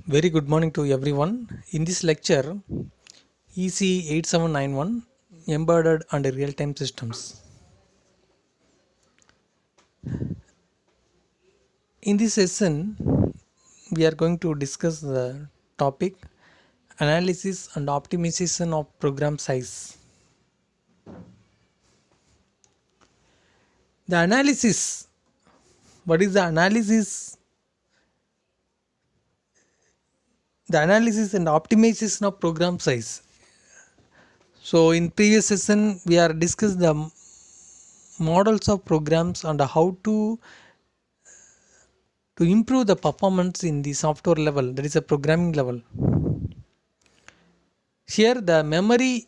Very good morning to everyone. In this lecture, EC 8791 Embedded and Real Time Systems. In this session, we are going to discuss the topic analysis and optimization of program size. The analysis, what is the analysis? The analysis and optimization of program size. So, in previous session, we are discussed the models of programs and how to improve the performance in the software level, that is a programming level. Here the memory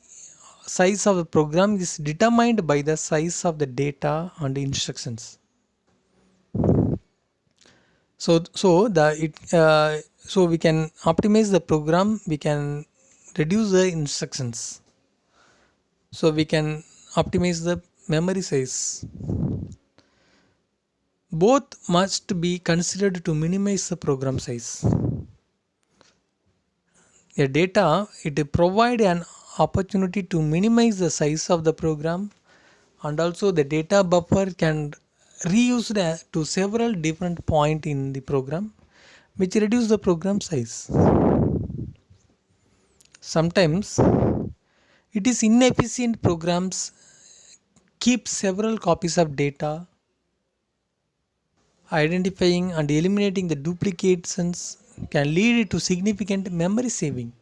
size of the program is determined by the size of the data and the instructions. So we can optimize the program, we can reduce the instructions, so we can optimize the memory size. Both must be considered to minimize the program size. A data, it provide an opportunity to minimize the size of the program, and also the data buffer can reused to several different point in the program, which reduce the program size. Sometimes it is inefficient programs keep several copies of data. Identifying and eliminating the duplications can lead to significant memory saving.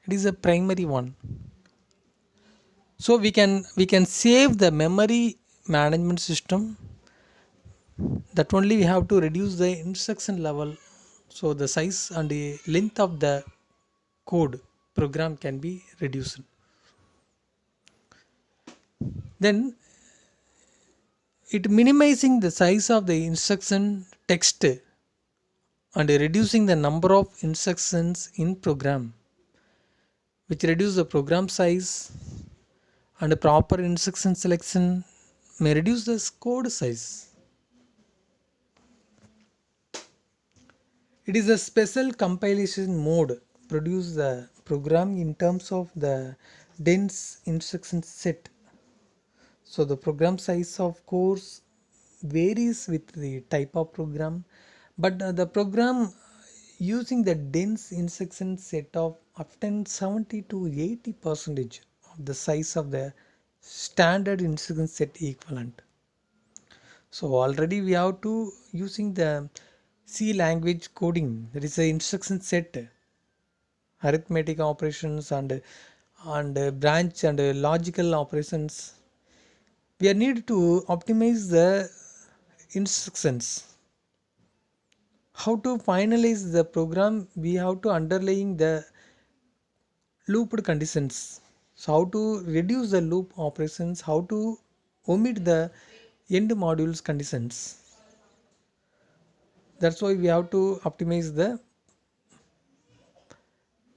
It is a primary one. So we can save the memory management system, that only we have to reduce the instruction level, so the size and the length of the code program can be reduced. Then it minimizing the size of the instruction text and reducing the number of instructions in program, which reduce the program size, and proper instruction selection may reduce the code size. It is a special compilation mode produce the program in terms of the dense instruction set. So the program size of course varies with the type of program, but the program using the dense instruction set of often 70 to 80 percentage of the size of the standard instruction set equivalent. So already we have to using the C language coding, there is a instruction set, arithmetic operations and branch and logical operations. We are need to optimize the instructions. How to finalize the program? We have to underlying the looped conditions. So how to reduce the loop operations? How to omit the end modules conditions? That's why we have to optimize the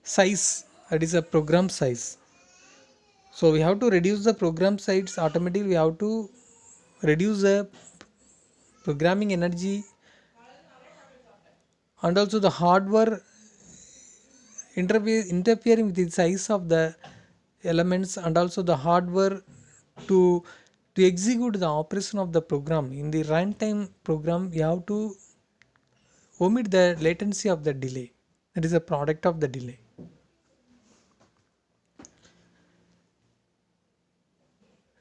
size, that is a program size. So we have to reduce the program size automatically. We have to reduce the programming energy, and also the hardware interfering with the size of the elements, and also the hardware to to execute the operation of the program in the runtime program. We have to omit the latency of the delay, that is a product of the delay.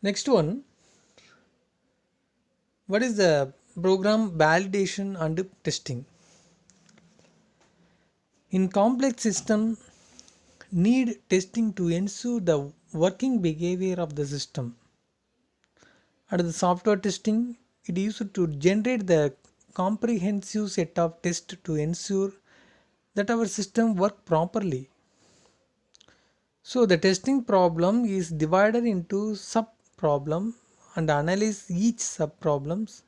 Next one, what is the program validation and testing? In complex system, need testing to ensure the working behavior of the system. And the software testing, it used to generate the comprehensive set of tests to ensure that our system work properly. So the testing problem is divided into sub problem and analyze each sub problems.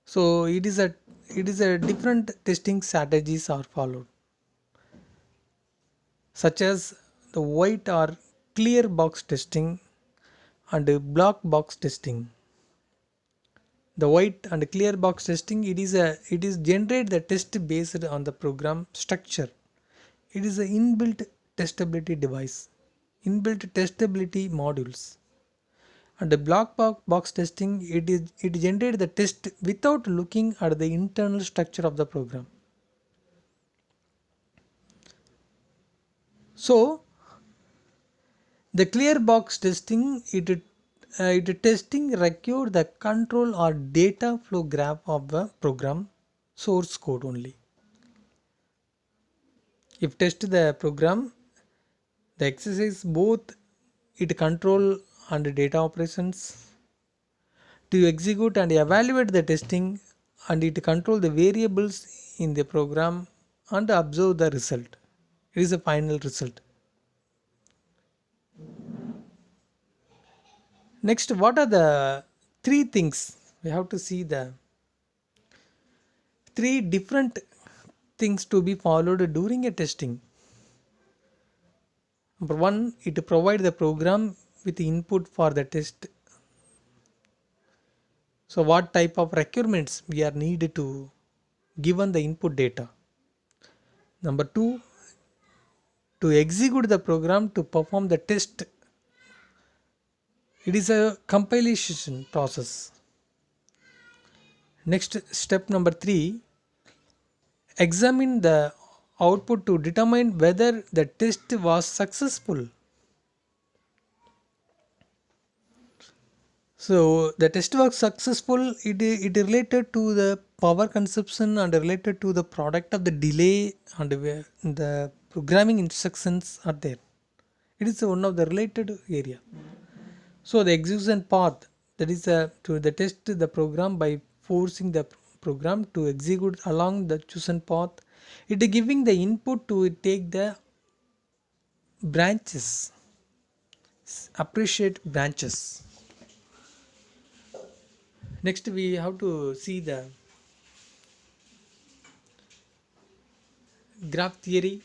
So it is a different testing strategies are followed, such as the white or clear box testing and black box testing. The white and clear box testing, it is generate the test based on the program structure. It is an inbuilt testability device, inbuilt testability modules. And the box testing, it generates the test without looking at the internal structure of the program. So the clear box testing, it testing require the control or data flow graph of the program source code only. If test the program, the exercise both it control and data operations to execute and evaluate the testing, and it control the variables in the program and observe the result. It is a final result. Next, what are the three things we have to see? The three different things to be followed during a testing. Number one, it provide the program with input for the test. So what type of requirements we are needed to given the input data. Number two, to execute the program to perform the test, it is a compilation process. Next step number three, examine the output to determine whether the test was successful. So the test was successful, it related to the power consumption and related to the product of the delay and where the programming instructions are there. It is one of the related area. So the execution path, that is to the test the program by forcing the program to execute along the chosen path. It is giving the input to take the branches, appreciate branches. Next we have to see the graph theory.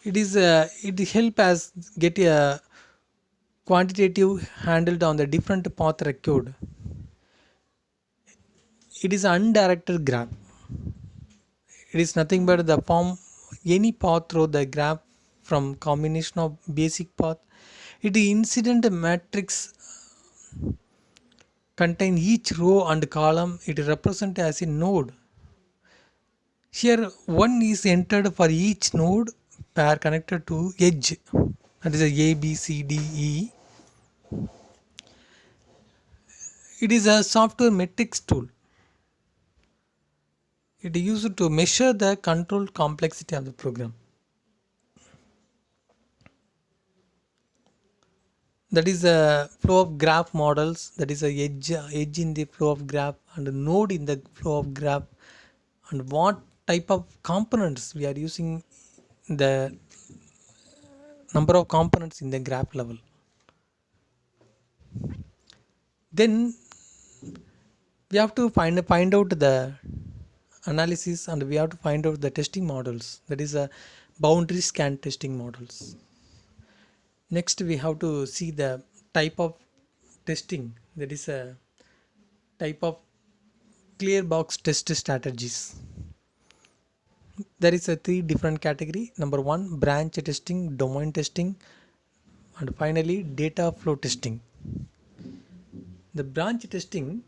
It help us get a quantitative handled on the different path record. It is undirected graph. It is nothing but the form any path through the graph from combination of basic path. It is incident matrix contain each row and column. It represent as a node. Here one is entered for each node pair connected to edge. That is a B, C, D, E. It is a software metrics tool. It is used to measure the control complexity of the program. That is a flow of graph models. That is a edge in the flow of graph and a node in the flow of graph, and what type of components we are using, the number of components in the graph level. Then we have to find out the analysis, and we have to find out the testing models. That is a boundary scan testing models. Next we have to see the type of testing. That is a type of clear box test strategies. There is a three different category. Number one, branch testing, domain testing, and finally data flow testing. The branch testing,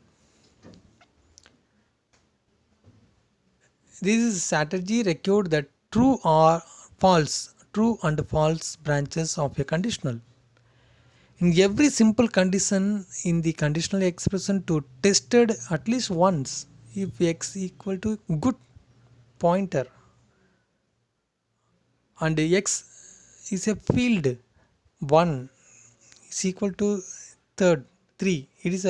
this is a strategy required that true and false branches of a conditional. In every simple condition in the conditional expression to tested at least once if x equal to good pointer and x is a field 1 is equal to third 3, it is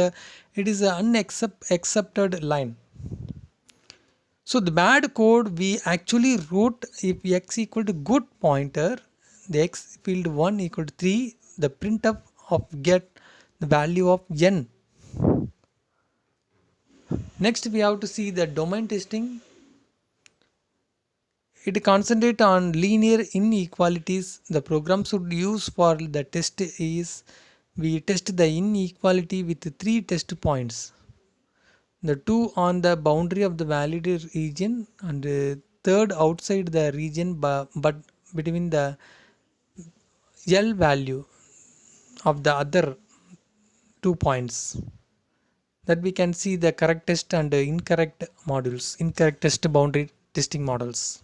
a unaccepted line. So the bad code we actually wrote, if x equal to good pointer, the x field 1 equal to 3, the printf of get the value of n. Next we have to see the domain testing. It concentrates on linear inequalities. The program should use for the test is we test the inequality with three test points, the two on the boundary of the valid region and third outside the region, but between the L value of the other 2 points, that we can see the correct test and incorrect test boundary testing models.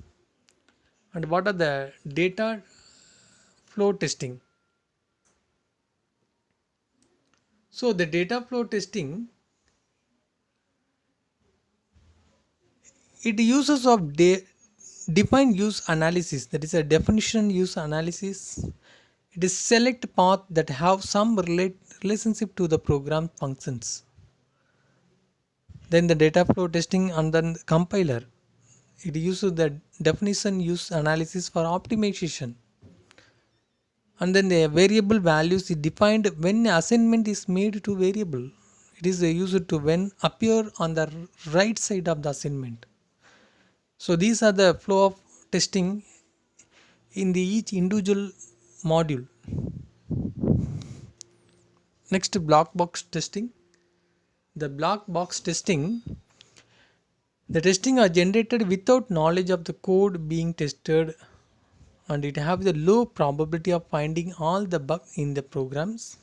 And what are the data flow testing? So the data flow testing, it uses of define use analysis, that is a definition use analysis. It is select path that have some relationship to the program functions. Then the data flow testing and then the compiler, it uses the definition use analysis for optimization. And then the variable values is defined when assignment is made to variable. It is used to when appear on the right side of the assignment. So these are the flow of testing in the each individual module. Next, black box testing. The black box testing, the testing are generated without knowledge of the code being tested, and it have the low probability of finding all the bug in the programs.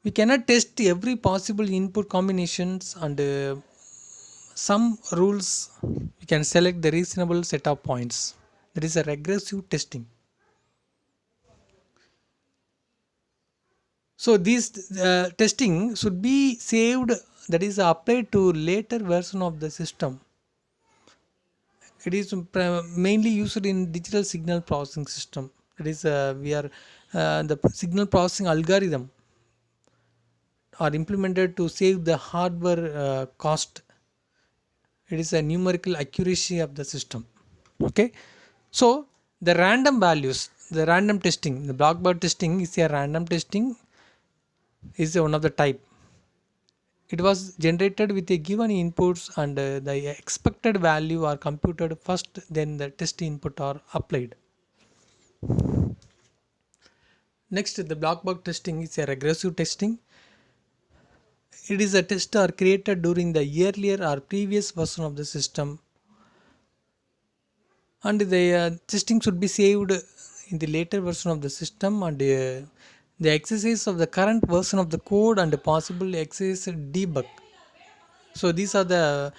We cannot test every possible input combinations, and some rules we can select the reasonable set of points. That is a regressive testing. So this testing should be saved, that is applied to later version of the system. It is mainly used in digital signal processing system. That is we are the signal processing algorithm are implemented to save the hardware cost. It is a numerical accuracy of the system. Okay, so the random values, the random testing, the blockbird testing is a random testing, is one of the type. It was generated with a given inputs, and the expected value are computed first, then the test input are applied. Next, the block bug testing is a regressive testing. It is a test are created during the earlier or previous version of the system, and the testing should be saved in the later version of the system, and the exercise of the current version of the code and the possible exercise debug. So these are the,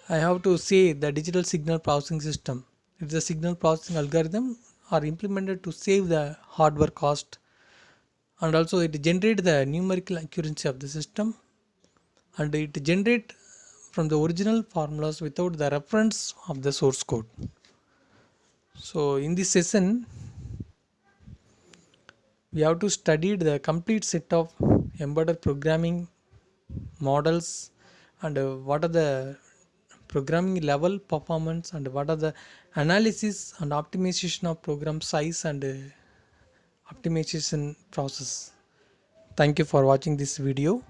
I have to say, the digital signal processing system. It's a signal processing algorithm are implemented to save the hardware cost, and also it generate the numerical accuracy of the system, and it generate from the original formulas without the reference of the source code. So in this session we have to study the complete set of embedded programming models, and what are the programming level performance, and what are the analysis and optimization of program size, and optimization process. Thank you for watching this video.